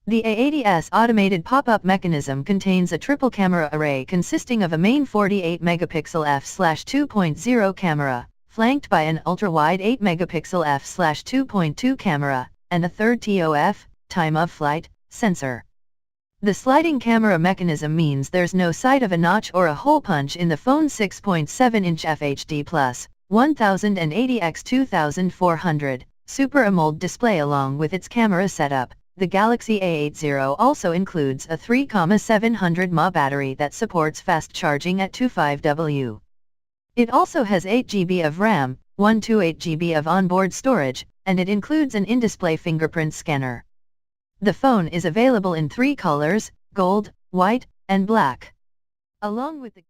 The A80's automated pop-up mechanism contains a triple camera array consisting of a main 48-megapixel f/2.0 camera, flanked by an ultra-wide 8-megapixel f/2.2 camera, and a third TOF, time of flight, sensor. The sliding camera mechanism means there's no sight of a notch or a hole punch in the phone's 6.7-inch FHD Plus 1080x2400 Super AMOLED display. Along with its camera setup, the Galaxy A80 also includes a 3700 mAh battery that supports fast charging at 25W. It also has 8GB of RAM, 128GB of onboard storage, and it includes an in-display fingerprint scanner. The phone is available in 3 colors: gold, white, and black. Along with the